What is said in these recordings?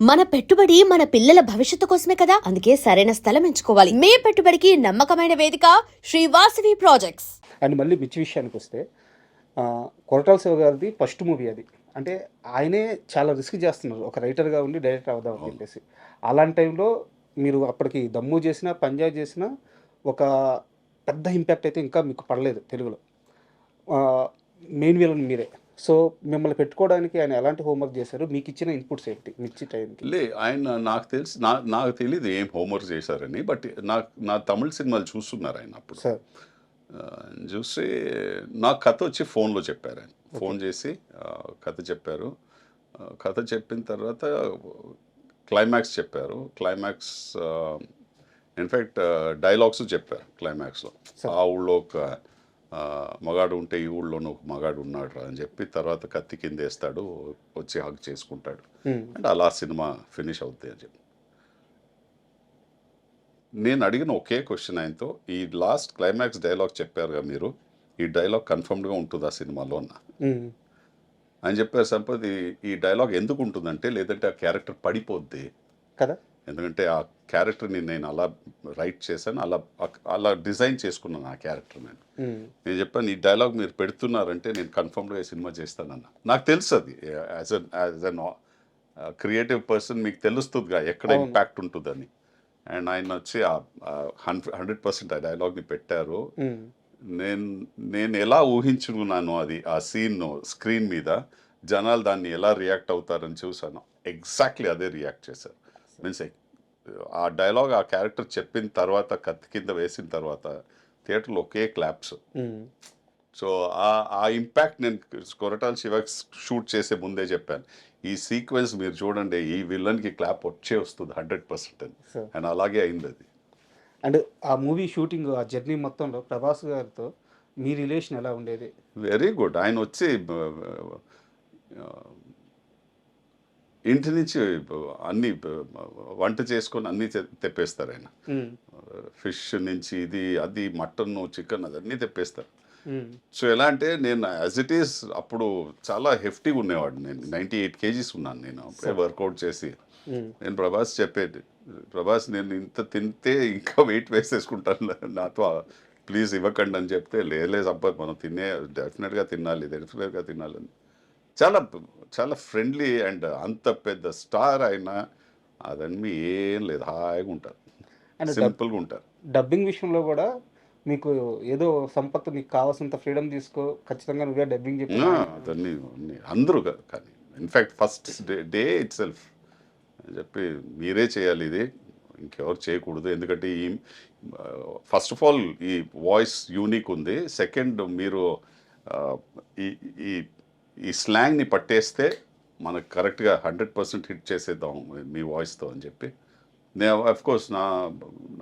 మన పెట్టుబడి మన పిల్లల భవిష్యత్తు కోసమే కదా, అందుకే సరైన స్థలం ఎంచుకోవాలి. మీ పెట్టుబడికి నమ్మకమైన వేదిక శ్రీ వాసవి ప్రాజెక్ట్స్. అండ్ మళ్ళీ మిర్చి విషయానికి వస్తే కొరటాల శివ గారిది ఫస్ట్ మూవీ అది. అంటే ఆయనే చాలా రిస్క్ చేస్తున్నారు ఒక రైటర్గా ఉండి డైరెక్టర్ అవుదామని చెప్పేసి. అలాంటి టైంలో మీరు అప్పటికి దమ్ము చేసినా పంజాబ్ చేసినా ఒక పెద్ద ఇంపాక్ట్ అయితే ఇంకా మీకు పడలేదు తెలుగులో. మెయిన్ విలన్ మీరే. సో మిమ్మల్ని పెట్టుకోవడానికి ఆయన ఎలాంటి హోంవర్క్ చేశారు? మీకు ఇచ్చిన ఇన్పుట్స్ ఏంటి మిర్చి టైంకి? ఆయన నాకు తెలిసి నాకు తెలీదు ఏం హోంవర్క్ చేశారని. బట్ నా తమిళ సినిమాలు చూస్తున్నారు ఆయన అప్పుడు. సార్ చూసి నాకు కథ వచ్చి ఫోన్లో చెప్పారు ఆయన. ఫోన్ చేసి కథ చెప్పారు. కథ చెప్పిన తర్వాత క్లైమాక్స్ చెప్పారు. క్లైమాక్స్ ఇన్ఫ్యాక్ట్ డైలాగ్స్ చెప్పారు క్లైమాక్స్లో. ఆ ఊళ్ళో ఒక మగాడు ఉంటే ఈ ఊళ్ళోనూ ఒక మగాడు ఉన్నాడు రా అని చెప్పి తర్వాత కత్తి కింద వేస్తాడు, వచ్చి హగ్ చేసుకుంటాడు. అంటే అలా సినిమా ఫినిష్ అవుతుంది అని చెప్పి నేను అడిగిన ఒకే క్వశ్చన్ ఆయనతో, ఈ లాస్ట్ క్లైమాక్స్ డైలాగ్ చెప్పారుగా మీరు, ఈ డైలాగ్ కన్ఫర్మ్డ్గా ఉంటుంది ఆ సినిమాలో అన్న. అని చెప్పారు. సంపత్ ఈ డైలాగ్ ఎందుకు ఉంటుందంటే, లేదంటే ఆ క్యారెక్టర్ పడిపోద్ది కదా, ఎందుకంటే ఆ క్యారెక్టర్ని నేను అలా రైట్ చేశాను, అలా డిజైన్ చేసుకున్నాను ఆ క్యారెక్టర్. నేను చెప్పాను, ఈ డైలాగ్ మీరు పెడుతున్నారంటే నేను కన్ఫర్మ్డ్గా ఈ సినిమా చేస్తానన్న. నాకు తెలుసు అది యాజ్ అన్ క్రియేటివ్ పర్సన్ మీకు తెలుస్తుందిగా ఎక్కడ ఇంపాక్ట్ ఉంటుందని. అండ్ ఆయన వచ్చి 100% ఆ డైలాగ్ని పెట్టారు. నేను ఎలా ఊహించుకున్నాను అది, ఆ సీన్ స్క్రీన్ మీద జనాలు దాన్ని ఎలా రియాక్ట్ అవుతారని చూసాను. ఎగ్జాక్ట్లీ అదే రియాక్ట్ చేశారు. మీన్స్ ఆ డైలాగ్ ఆ క్యారెక్టర్ చెప్పిన తర్వాత, కత్తి కింద వేసిన తర్వాత థియేటర్లో ఒకే క్లాప్స్. సో ఆ ఇంపాక్ట్ నేను కొరటాల శివ షూట్ చేసే ముందే చెప్పాను, ఈ సీక్వెన్స్ మీరు చూడండి, ఈ విలన్కి క్లాప్ వస్తుంది 100% అని. అండ్ అలాగే అయింది అది. అండ్ ఆ మూవీ షూటింగ్, ఆ జర్నీ మొత్తంలో ప్రభాస్ గారితో మీ రిలేషన్ ఎలా ఉండేది? Very good. ఆయన వచ్చి ఇంటి నుంచి అన్ని వంట చేసుకొని అన్నీ తెప్పేస్తారు ఆయన. ఫిష్ నుంచి ఇది అది మటన్ చికెన్ అదన్నీ తెప్పేస్తారు. సో ఎలా అంటే, నేను యాజ్ ఇట్ ఈస్ అప్పుడు చాలా హెఫ్టీగా ఉండేవాడు. నేను 98 kgs ఉన్నాను నేను అప్పుడే వర్కౌట్ చేసి. నేను ప్రభాస్ చెప్పేది, ప్రభాస్ నేను ఇంత తింటే ఇంకా వెయిట్ వేసేసుకుంటాను, నాతో ప్లీజ్ ఇవ్వకండి అని చెప్తే, లేదు సంపత్ మనం డెఫినెట్గా తినాలి అని. చాలా చాలా ఫ్రెండ్లీ. అండ్ అంత పెద్ద స్టార్ అయినా అదన్నీ ఏం లేదు, హాయిగా ఉంటారు, సింపుల్గా ఉంటారు. డబ్బింగ్ విషయంలో కూడా మీకు ఏదో సంపత్, నీకు కావాల్సినంత ఫ్రీడమ్ తీసుకో, ఖచ్చితంగా నువ్వే డబ్బింగ్ చెప్పి అదన్నీ అందరూ. కానీ in fact first day it self అని చెప్పి, మీరే చేయాలి ఇది, ఇంకెవరు చేయకూడదు. ఎందుకంటే ఫస్ట్ ఆఫ్ ఆల్ ఈ వాయిస్ యూనిక్ ఉంది. సెకండ్, మీరు ఈ స్లాంగ్ని పట్టేస్తే మనకు కరెక్ట్గా 100% హిట్ చేసేద్దాం మీ వాయిస్తో అని చెప్పి. నేను అఫ్కోర్స్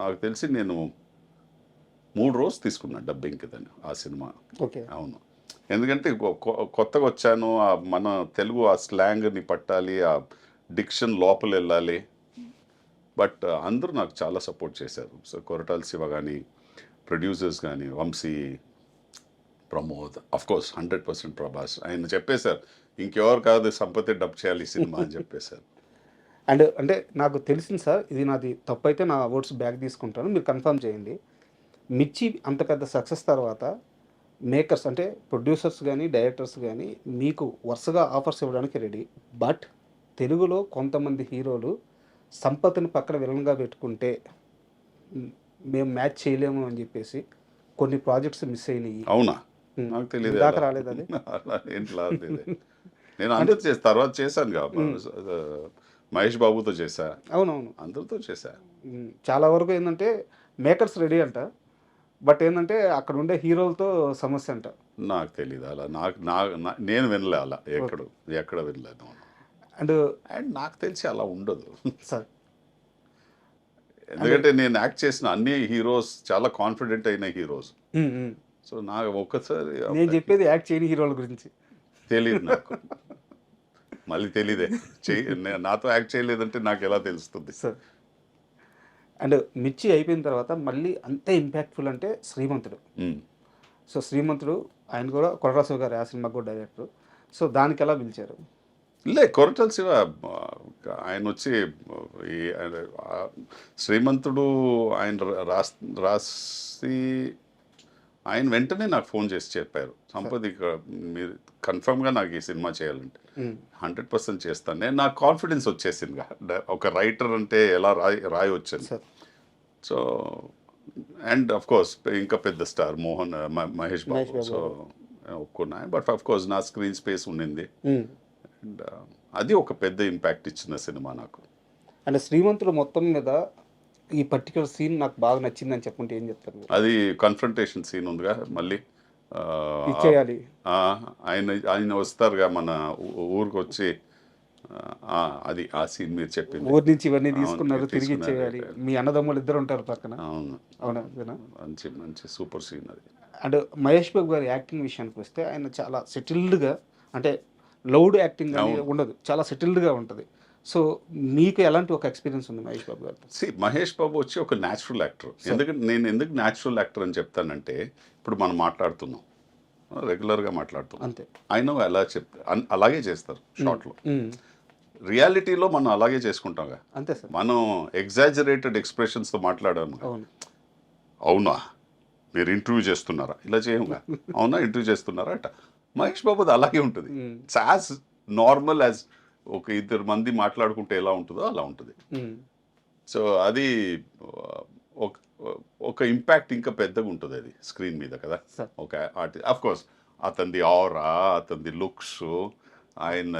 నాకు తెలిసి నేను 3 రోజులు తీసుకున్నాను డబ్బింగ్కి దాన్ని, ఆ సినిమా. అవును, ఎందుకంటే కొత్తగా వచ్చాను, మన తెలుగు ఆ స్లాంగ్ని పట్టాలి, ఆ డిక్షన్ లోపల వెళ్ళాలి. బట్ అందరూ నాకు చాలా సపోర్ట్ చేశారు. సో కొరటాల శివ కానీ, ప్రొడ్యూసర్స్ కానీ, వంశీ, ప్రమోద్, అఫ్కోర్స్ 100% ప్రభాస్. ఆయన చెప్పేశారు, ఇంకెవరు కాదు సంపత్తి డబ్ చేయాలి ఈ సినిమా అని చెప్పేశారు. అండ్ అంటే నాకు తెలిసింది సార్, ఇది నాది తప్పు అయితే నా ఓట్స్ బ్యాక్ తీసుకుంటాను, మీరు కన్ఫర్మ్ చేయండి. మిర్చి అంత పెద్ద సక్సెస్ తర్వాత మేకర్స్ అంటే ప్రొడ్యూసర్స్ కానీ డైరెక్టర్స్ కానీ మీకు వరుసగా ఆఫర్స్ ఇవ్వడానికి రెడీ. బట్ తెలుగులో కొంతమంది హీరోలు సంపత్ని పక్కన విలన్గా పెట్టుకుంటే మేము మ్యాచ్ చేయలేము అని చెప్పేసి కొన్ని ప్రాజెక్ట్స్ మిస్ అయినాయి. అవునా? నాకు తెలియదు, దాకా రాలేదు అది. నేను అందరూ తర్వాత చేశాను కాబట్టి, మహేష్ బాబుతో చేశా, అవునవును, అందరితో చేశా. చాలా వరకు ఏంటంటే మేకర్స్ రెడీ అంట, బట్ ఏంటంటే అక్కడ ఉండే హీరోలతో సమస్య అంట. నాకు తెలియదు అలా, నేను వినలే అలా, ఎక్కడ వినలేదు. అండ్ నాకు తెలిసి అలా ఉండదు సార్, ఎందుకంటే నేను యాక్ట్ చేసిన అన్ని హీరోస్ చాలా కాన్ఫిడెంట్ అయిన హీరోస్. సో నాకు ఒక్కసారి నేను చెప్పేది యాక్ట్ చేయని హీరోల గురించి. తెలియదు నాకు, మళ్ళీ తెలీదే, నాతో యాక్ట్ చేయలేదంటే నాకు ఎలా తెలుస్తుంది సార్. అండ్ మిర్చి అయిపోయిన తర్వాత మళ్ళీ అంతే ఇంపాక్ట్ఫుల్ అంటే శ్రీమంతుడు. సో శ్రీమంతుడు ఆయన కూడా కొరటాల శివ గారు ఆ సినిమాకు కూడా డైరెక్టర్. సో దానికి ఎలా పిలిచారు? కొరటాల శివ ఆయన వచ్చి ఈ శ్రీమంతుడు ఆయన రాసి ఆయన వెంటనే నాకు ఫోన్ చేసి చెప్పారు, సంపత్ ఇక్కడ మీరు కన్ఫర్మ్గా నాకు ఈ సినిమా చేయాలంటే 100% చేస్తాను. నేను నాకు కాన్ఫిడెన్స్ వచ్చేసింది, ఒక రైటర్ అంటే ఎలా రాయొచ్చని. సో అండ్ అఫ్ కోర్స్ ఇంకా పెద్ద స్టార్ మహేష్ బాబు, సో ఒప్పుకున్నా. బట్ అఫ్ కోర్స్ నా స్క్రీన్ స్పేస్ ఉండింది అండ్ అది ఒక పెద్ద ఇంపాక్ట్ ఇచ్చిన సినిమా నాకు. అంటే శ్రీమంతుడు మొత్తం మీద ఈ పర్టికులర్ సీన్ నాకు బాగా నచ్చిందని చెప్పుకుంటే ఏం చెప్తారు? అది కన్ఫ్రంటేషన్ సీన్ ఉందిగా, మళ్ళీ ఇచ్చేయాలి ఆయన వస్తారుగా మన ఊరికి వచ్చి, అది ఆ సీన్ మీరు చెప్పింది. ఊరి నుంచి ఇవన్నీ తీసుకున్నారు, తిరిగి ఇచ్చేయాలి. మీ అన్నదమ్ములు ఇద్దరు ఉంటారు పక్కన. అవునా? మంచి మంచి సూపర్ సీన్ అది. అండ్ మహేష్ బాబు గారి యాక్టింగ్ విషయానికి వస్తే ఆయన చాలా సెటిల్డ్గా, అంటే లౌడ్ యాక్టింగ్ అని ఉండదు, చాలా సెటిల్డ్గా ఉంటుంది. సో మీకు ఎలాంటి ఒక ఎక్స్పీరియన్స్ ఉంది మహేష్ బాబు గారితో? మహేష్ బాబు వచ్చి ఒక న్యాచురల్ యాక్టర్. ఎందుకంటే నేను ఎందుకు న్యాచురల్ యాక్టర్ అని చెప్తానంటే, ఇప్పుడు మనం మాట్లాడుతున్నాం, రెగ్యులర్గా మాట్లాడుతున్నాం అంతే, ఆయన ఎలా అలాగే చేస్తారు షార్ట్లో. రియాలిటీలో మనం అలాగే చేసుకుంటాంగా అంతే సార్. మనం ఎగ్జాజరేటెడ్ ఎక్స్ప్రెషన్స్తో మాట్లాడాము. అవునా మీరు ఇంటర్వ్యూ చేస్తున్నారా, ఇలా చేయంగా, అవునా ఇంటర్వ్యూ చేస్తున్నారా అట. మహేష్ బాబుది అలాగే ఉంటుంది, ఇట్స్ యాజ్ నార్మల్ యాజ్ ఒక ఇద్దరు మంది మాట్లాడుకుంటే ఎలా ఉంటుందో అలా ఉంటుంది. సో అది ఒక ఇంపాక్ట్ ఇంకా పెద్దగా ఉంటుంది అది స్క్రీన్ మీద కదా. ఒక ఆఫ్ కోర్స్ అతనిది ఆరా, అతనిది లుక్స్, ఆయన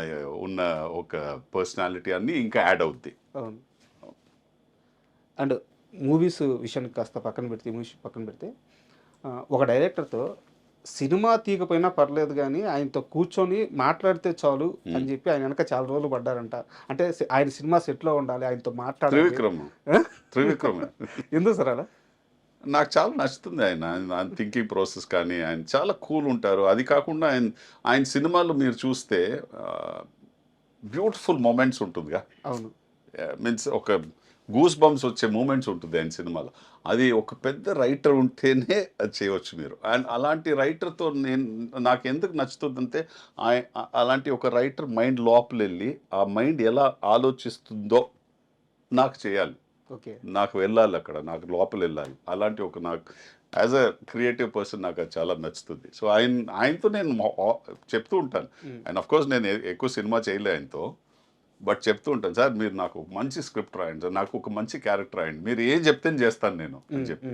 ఉన్న ఒక పర్సనాలిటీ అన్నీ ఇంకా యాడ్ అవుద్ది. అండ్ మూవీస్ విషయానికి కాస్త పక్కన పెడితే, మూవీస్ పక్కన పెడితే, ఒక డైరెక్టర్తో సినిమా తీయకపోయినా పర్లేదు కానీ ఆయనతో కూర్చొని మాట్లాడితే చాలు అని చెప్పి ఆయన వెనక చాలా రోజులు పడ్డారంట. అంటే ఆయన సినిమా సెట్లో ఉండాలి, ఆయనతో మాట్లాడాలి. త్రివిక్రమ్ ఎందుకు సార్ అలా? నాకు చాలా నచ్చుతుంది ఆయన థింకింగ్ ప్రాసెస్, కానీ ఆయన చాలా కూల్ ఉంటారు. అది కాకుండా ఆయన సినిమాలు మీరు చూస్తే బ్యూటిఫుల్ మూమెంట్స్ ఉంటుందిగా. అవును, మీన్స్ ఒక గూస్ బంప్స్ వచ్చే మూమెంట్స్ ఉంటుంది ఆయన సినిమాలో. అది ఒక పెద్ద రైటర్ ఉంటేనే అది చేయవచ్చు మీరు. అండ్ అలాంటి రైటర్తో నాకు ఎందుకు నచ్చుతుందంటే, అలాంటి ఒక రైటర్ మైండ్ లోపల వెళ్ళి ఆ మైండ్ ఎలా ఆలోచిస్తుందో నాకు చేయాలి, నాకు వెళ్ళాలి అక్కడ, నాకు లోపల వెళ్ళాలి. అలాంటి ఒక నాకు యాజ్ అ క్రియేటివ్ పర్సన్ నాకు అది చాలా నచ్చుతుంది. సో ఆయనతో నేను చెప్తూ ఉంటాను. అండ్ అఫ్ కోర్స్ నేను ఎక్కువ సినిమా చేయలే ఆయనతో, బట్ చెప్తూ ఉంటాను, సార్ మీరు నాకు ఒక మంచి స్క్రిప్ట్ రాయండి సార్, నాకు ఒక మంచి క్యారెక్టర్ రాయండి, మీరు ఏం చెప్తే చేస్తాను నేను అని చెప్పి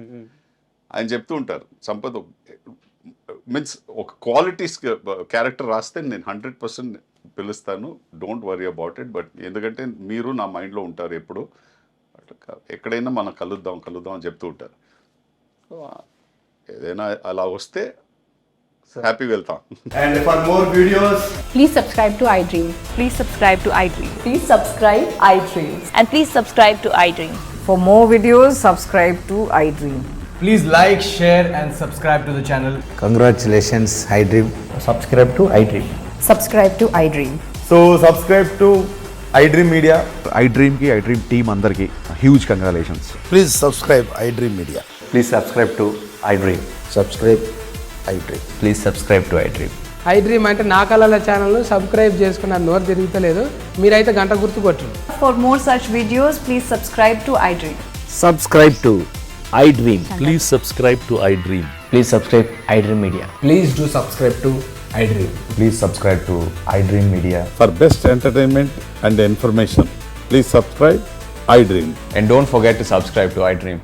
ఆయన చెప్తూ ఉంటారు. సంపత్ మీన్స్ ఒక క్వాలిటీస్ క్యారెక్టర్ రాస్తే నేను 100% పిలుస్తాను, don't worry about it. But ఎందుకంటే మీరు నా మైండ్లో ఉంటారు ఎప్పుడు, ఎక్కడైనా మనం కలుద్దాం అని చెప్తూ ఉంటారు. ఏదైనా అలా వస్తే హ్యాపీ వెళ్తాం. And for more videos, please subscribe to iDream. Please subscribe to iDream. Please subscribe iDream. And please subscribe to iDream. For more videos, subscribe to iDream. please like, share and subscribe to the channel. Congratulations, iDream. Subscribe to iDream. Subscribe to iDream. So subscribe to iDream Media. iDream ki iDream team andarki huge congratulations. Please subscribe iDream Media. Please subscribe to iDream. Subscribe iDream. Please subscribe to iDream. iDream అంటే నా కళల ఛానల్ను subscribe చేసుకున్న నోరు తిరుగుతలేదు, మీరైతే గంట గుర్తు కొట్టండి. For more such videos, please subscribe to iDream. Subscribe to iDream. Please subscribe to iDream. Please subscribe iDream Media. Please do subscribe to iDream. Please subscribe to iDream Media. For best entertainment and information, please subscribe iDream. And don't forget to subscribe to iDream.